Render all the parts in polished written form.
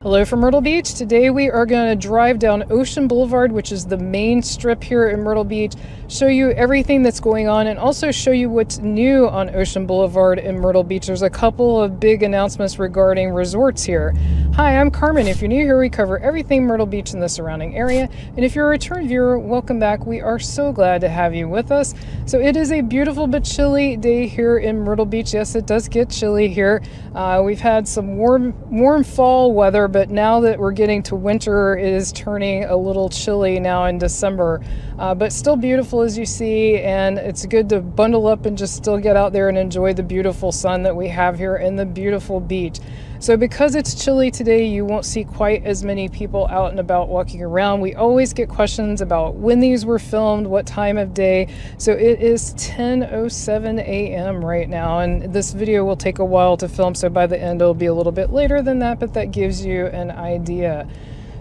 Hello from Myrtle Beach. Today we are going to drive down Ocean Boulevard, which is the main strip here in Myrtle Beach, show you everything that's going on and also show you what's new on Ocean Boulevard in Myrtle Beach. There's a couple of big announcements regarding resorts here. Hi, I'm Carmen. If you're new here, we cover everything Myrtle Beach and the surrounding area. And if you're a return viewer, welcome back. We are so glad to have you with us. So it is a beautiful but chilly day here in Myrtle Beach. Yes, it does get chilly here. We've had some warm fall weather, but now that we're getting to winter, it is turning a little chilly now in December. But still beautiful as you see, and it's good to bundle up and just still get out there and enjoy the beautiful sun that we have here and the beautiful beach. So because it's chilly today, you won't see quite as many people out and about walking around. We always get questions about when these were filmed, what time of day. So it is 10:07 a.m. right now, and this video will take a while to film, so by the end it'll be a little bit later than that, but that gives you an idea.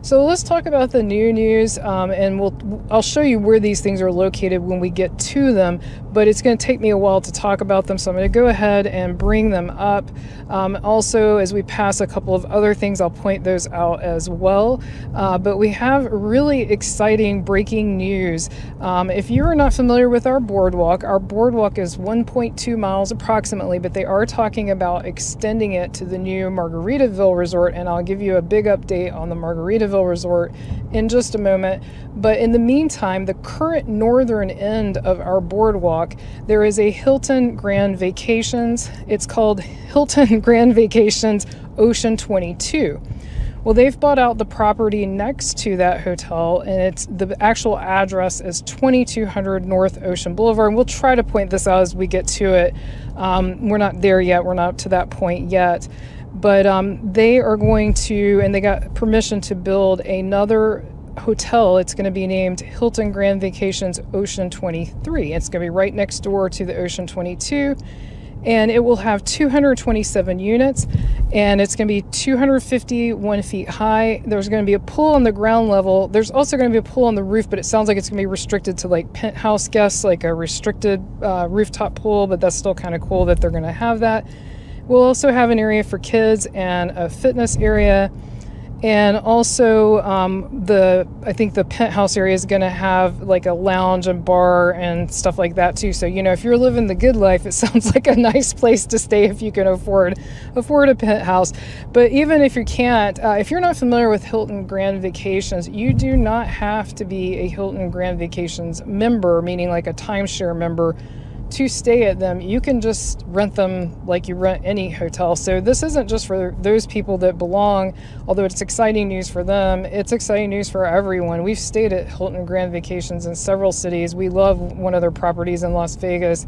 So let's talk about the new news, and I'll show you where these things are located when we get to them, but it's going to take me a while to talk about them, so I'm going to go ahead and bring them up. Also, as we pass a couple of other things, I'll point those out as well. But we have really exciting breaking news. If you are not familiar with our boardwalk is 1.2 miles approximately, but they are talking about extending it to the new Margaritaville resort, and I'll give you a big update on the Margaritaville resort in just a moment. But in the meantime, the current northern end of our boardwalk, there is a Hilton Grand Vacations. It's called Hilton Grand Vacations Ocean 22. Well, they've bought out the property next to that hotel, and the actual address is 2200 North Ocean Boulevard. And we'll try to point this out as we get to it. We're not there yet. We're not to that point yet. But they are going to, and they got permission to build another hotel. It's going to be named Hilton Grand Vacations Ocean 23. It's going to be right next door to the Ocean 22. And it will have 227 units, and it's going to be 251 feet high. There's going to be a pool on the ground level. There's also going to be a pool on the roof, but it sounds like it's going to be restricted to like penthouse guests, like a restricted rooftop pool, but that's still kind of cool that they're going to have that. We'll also have an area for kids and a fitness area. And also I think the penthouse area is going to have like a lounge and bar and stuff like that too. So, you know, if you're living the good life, it sounds like a nice place to stay if you can afford a penthouse. But even if you can't, if you're not familiar with Hilton Grand Vacations, you do not have to be a Hilton Grand Vacations member, meaning like a timeshare member, to stay at them. You can just rent them like you rent any hotel. So this isn't just for those people that belong, although it's exciting news for them, it's exciting news for everyone. We've stayed at Hilton Grand Vacations in several cities. We love one of their properties in Las Vegas.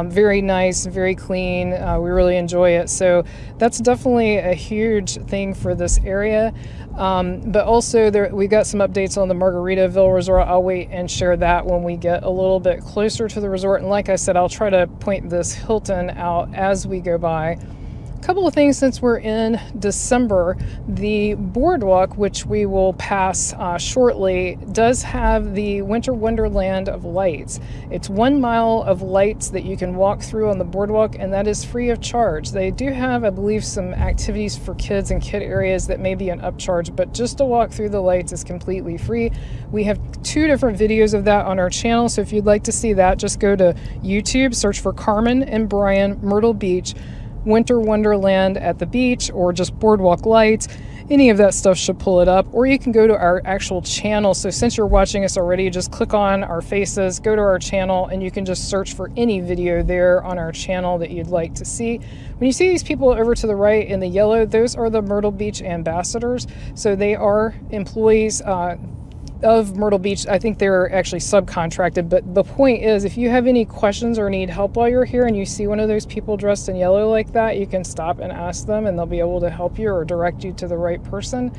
Very nice, very clean. We really enjoy it. So that's definitely a huge thing for this area. But also we got some updates on the Margaritaville resort. I'll wait and share that when we get a little bit closer to the resort. And like I said, I'll try to point this Hilton out as we go by. A couple of things since we're in December. The boardwalk, which we will pass shortly, does have the Winter Wonderland of lights. It's 1 mile of lights that you can walk through on the boardwalk, and that is free of charge. They do have, I believe, some activities for kids and kid areas that may be an upcharge, but just to walk through the lights is completely free. We have 2 different videos of that on our channel, so if you'd like to see that, just go to YouTube, search for Carmen and Brian Myrtle Beach Winter Wonderland at the beach, or just boardwalk lights. Any of that stuff should pull it up, or you can go to our actual channel. So since you're watching us already, just click on our faces, go to our channel, and you can just search for any video there on our channel that you'd like to see. When you see these people over to the right in the yellow, those are the Myrtle Beach ambassadors. So they are employees of Myrtle Beach. I think they're actually subcontracted, but the point is, if you have any questions or need help while you're here and you see one of those people dressed in yellow like that, you can stop and ask them, and they'll be able to help you or direct you to the right person.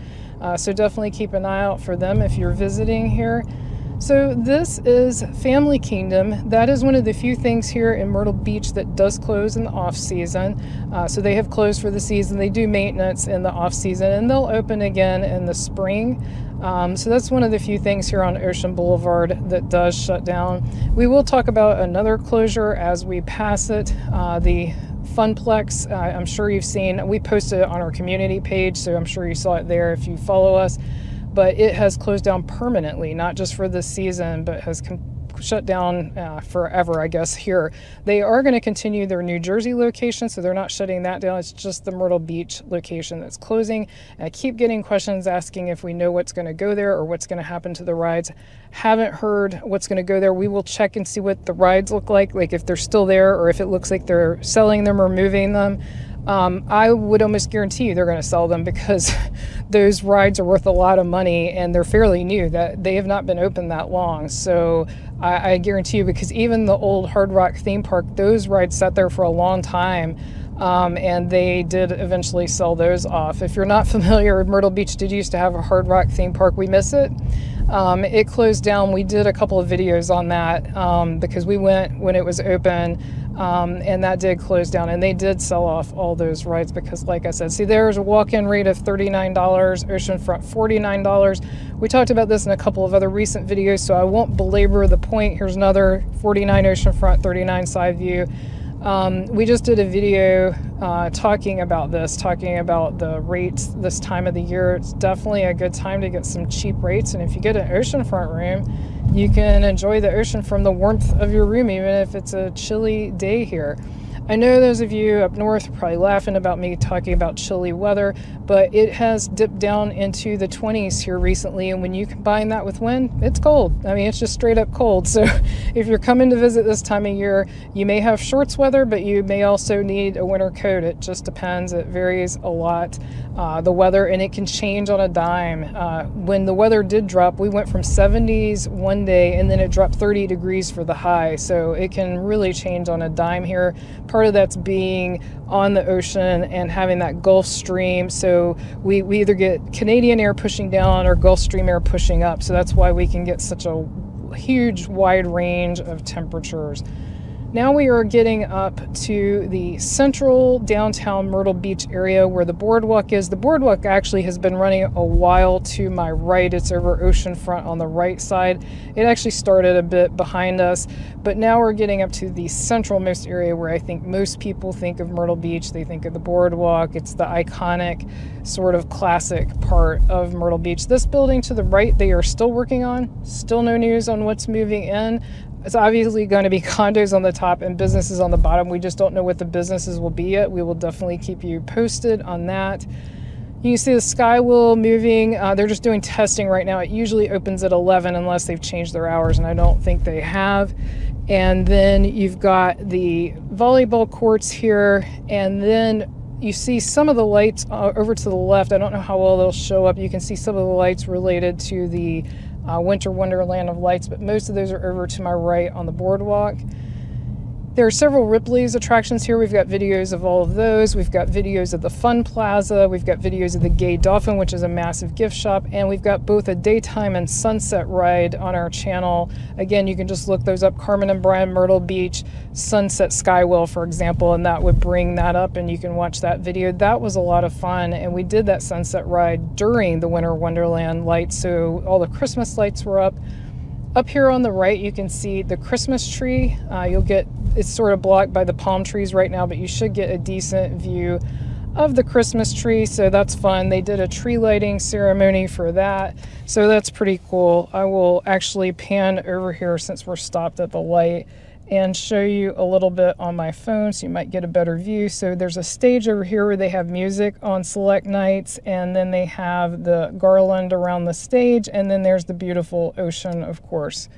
So definitely keep an eye out for them if you're visiting here. So this is Family Kingdom. That is one of the few things here in Myrtle Beach that does close in the off season. So they have closed for the season. They do maintenance in the off season, and they'll open again in the spring. So that's one of the few things here on Ocean Boulevard that does shut down. We will talk about another closure as we pass it. The Funplex. I'm sure you've seen, we posted it on our community page, so I'm sure you saw it there if you follow us. But it has closed down permanently, not just for this season, but has shut down forever, I guess, here. They are going to continue their New Jersey location, so they're not shutting that down. It's just the Myrtle Beach location that's closing. And I keep getting questions asking if we know what's going to go there or what's going to happen to the rides. Haven't heard what's going to go there. We will check and see what the rides look like if they're still there or if it looks like they're selling them or moving them. I would almost guarantee you they're going to sell them because those rides are worth a lot of money and they're fairly new. That they have not been open that long. So I guarantee you, because even the old Hard Rock theme park, those rides sat there for a long time. And they did eventually sell those off. If you're not familiar, Myrtle Beach did used to have a Hard Rock theme park. We miss it. It closed down. We did a couple of videos on that because we went when it was open. And that did close down, and they did sell off all those rides because, like I said, see, there's a walk-in rate of $39, oceanfront $49. We talked about this in a couple of other recent videos, so I won't belabor the point. Here's another $49 oceanfront, $39 side view. We just did a video talking about the rates this time of the year. It's definitely a good time to get some cheap rates, and if you get an oceanfront room, you can enjoy the ocean from the warmth of your room, even if it's a chilly day here. I know those of you up north are probably laughing about me talking about chilly weather, but it has dipped down into the 20s here recently, and when you combine that with wind, it's cold. I mean, it's just straight up cold. So if you're coming to visit this time of year, you may have shorts weather, but you may also need a winter coat. It just depends. It varies a lot, the weather, and it can change on a dime. When the weather did drop, we went from 70s one day, and then it dropped 30 degrees for the high. So it can really change on a dime here. Part of that's being on the ocean and having that Gulf Stream. So we either get Canadian air pushing down or Gulf Stream air pushing up. So that's why we can get such a huge wide range of temperatures. Now we are getting up to the central downtown Myrtle Beach area where the boardwalk is. The boardwalk actually has been running a while to my right. It's over oceanfront on the right side. It actually started a bit behind us, but now we're getting up to the centralmost area where I think most people think of Myrtle Beach. They think of the boardwalk. It's the iconic sort of classic part of Myrtle Beach. This building to the right, they are still working on. Still no news on what's moving in. It's obviously going to be condos on the top and businesses on the bottom. We just don't know what the businesses will be yet. We will definitely keep you posted on that. You can see the Skywheel moving. They're just doing testing right now. It usually opens at 11 unless they've changed their hours, and I don't think they have. And then you've got the volleyball courts here, and then you see some of the lights over to the left. I don't know how well they'll show up. You can see some of the lights related to the Winter Wonderland of Lights, but most of those are over to my right on the boardwalk. There are several Ripley's attractions here. We've got videos of all of those. We've got videos of the Fun Plaza. We've got videos of the Gay Dolphin, which is a massive gift shop. And we've got both a daytime and sunset ride on our channel. Again, you can just look those up. Carmen and Brian, Myrtle Beach, Sunset Skywheel, for example, and that would bring that up and you can watch that video. That was a lot of fun. And we did that sunset ride during the Winter Wonderland lights. So all the Christmas lights were up. Up here on the right, you can see the Christmas tree. It's sort of blocked by the palm trees right now, but you should get a decent view of the Christmas tree, so that's fun. They did a tree lighting ceremony for that, so that's pretty cool. I will actually pan over here since we're stopped at the light and show you a little bit on my phone so you might get a better view. So there's a stage over here where they have music on select nights, and then they have the garland around the stage, and then there's the beautiful ocean, of course.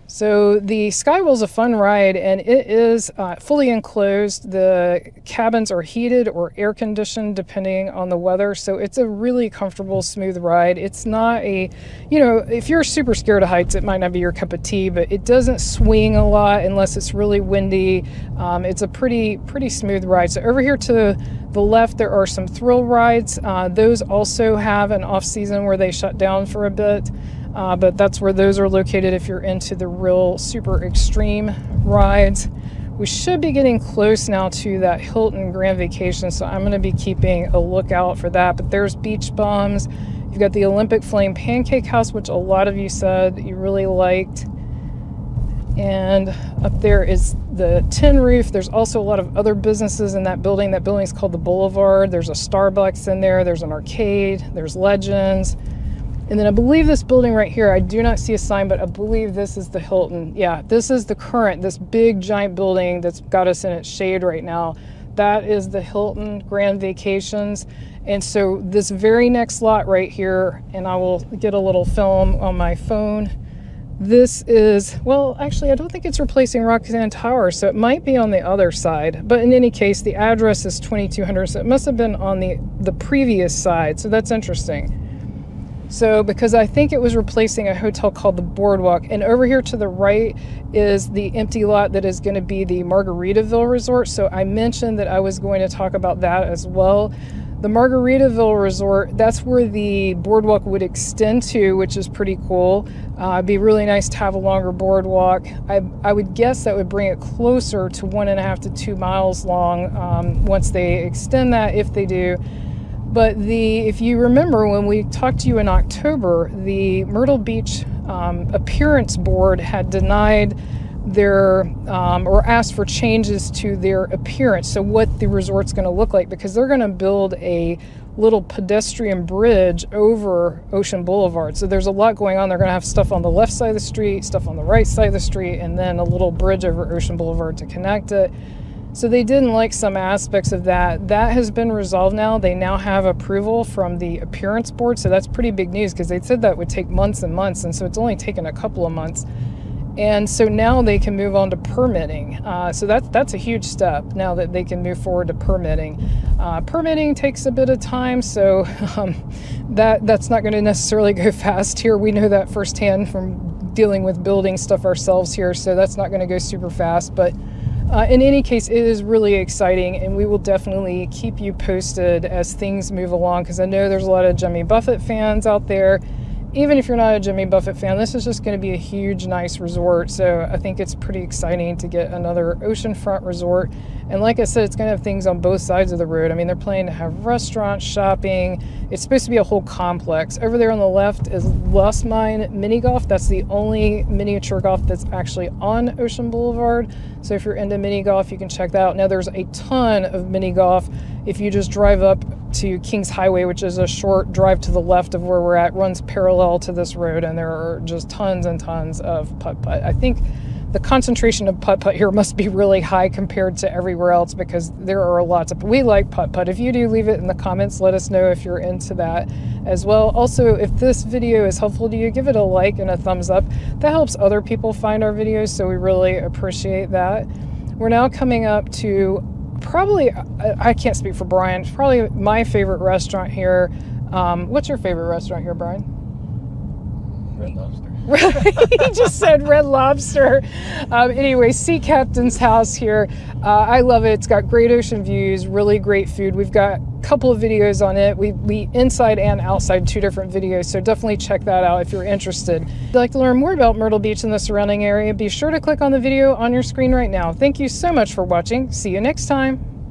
So the Skywheel is a fun ride, and it is fully enclosed. The cabins are heated or air conditioned depending on the weather, so it's a really comfortable, smooth ride. It's not if you're super scared of heights, it might not be your cup of tea, but it doesn't swing a lot unless it's really windy. It's a pretty smooth ride. So over here to the left, there are some thrill rides. Those also have an off season where they shut down for a bit. But that's where those are located if you're into the real super extreme rides. We should be getting close now to that Hilton Grand Vacation, so I'm going to be keeping a lookout for that. But there's Beach Bums. You've got the Olympic Flame Pancake House, which a lot of you said you really liked. And up there is the tin roof. There's also a lot of other businesses in that building. That building is called the Boulevard. There's a Starbucks in there. There's an arcade. There's Legends. And then I believe this building right here, I do not see a sign, but I believe this is the Hilton. Yeah, this is the current, this big giant building that's got us in its shade right now. That is the Hilton Grand Vacations. And so this very next lot right here, and I will get a little film on my phone. This is, well, actually, I don't think it's replacing Roxanne Tower, so it might be on the other side. But in any case, the address is 2200, so it must have been on the previous side. So that's interesting. So, because I think it was replacing a hotel called the Boardwalk. And over here to the right is the empty lot that is going to be the Margaritaville Resort. So I mentioned that I was going to talk about that as well. The Margaritaville Resort, that's where the boardwalk would extend to, which is pretty cool. It'd be really nice to have a longer boardwalk. I would guess that would bring it closer to 1.5 to 2 miles long once they extend that, if they do. But if you remember when we talked to you in October, the Myrtle Beach Appearance Board had denied their or asked for changes to their appearance, so what the resort's going to look like, because they're going to build a little pedestrian bridge over Ocean Boulevard. So there's a lot going on. They're going to have stuff on the left side of the street, stuff on the right side of the street, and then a little bridge over Ocean Boulevard to connect it. So they didn't like some aspects of that. That has been resolved now. They now have approval from the Appearance Board, so that's pretty big news, because they said that would take months and months, and so it's only taken a couple of months. And so now they can move on to permitting. So that's a huge step now that they can move forward to permitting. Permitting takes a bit of time, so that's not going to necessarily go fast here. We know that firsthand from dealing with building stuff ourselves here, so that's not going to go super fast. But in any case, it is really exciting, and we will definitely keep you posted as things move along, because I know there's a lot of Jimmy Buffett fans out there. Even if you're not a Jimmy Buffett fan, this is just going to be a huge, nice resort. So I think it's pretty exciting to get another oceanfront resort. And like I said, it's going to have things on both sides of the road. I mean, they're planning to have restaurants, shopping. It's supposed to be a whole complex. Over there on the left is Lost Mine Mini Golf. That's the only miniature golf that's actually on Ocean Boulevard. So if you're into mini golf, you can check that out. Now, there's a ton of mini golf. If you just drive up to Kings Highway, which is a short drive to the left of where we're at, runs parallel to this road, and there are just tons and tons of putt-putt. I think the concentration of putt-putt here must be really high compared to everywhere else, because there are lots of, we like putt-putt. If you do, leave it in the comments. Let us know if you're into that as well. Also, if this video is helpful to you, give it a like and a thumbs up. That helps other people find our videos, so we really appreciate that. We're now coming up to probably, I can't speak for Brian, probably my favorite restaurant here. What's your favorite restaurant here, Brian? Red Lobster. He just said Red Lobster. Anyway, Sea Captain's House here. I love it. It's got great ocean views, really great food. We've got a couple of videos on it. We inside and outside, 2 different videos, so definitely check that out if you're interested. If you'd like to learn more about Myrtle Beach and the surrounding area, be sure to click on the video on your screen right now. Thank you so much for watching. See you next time.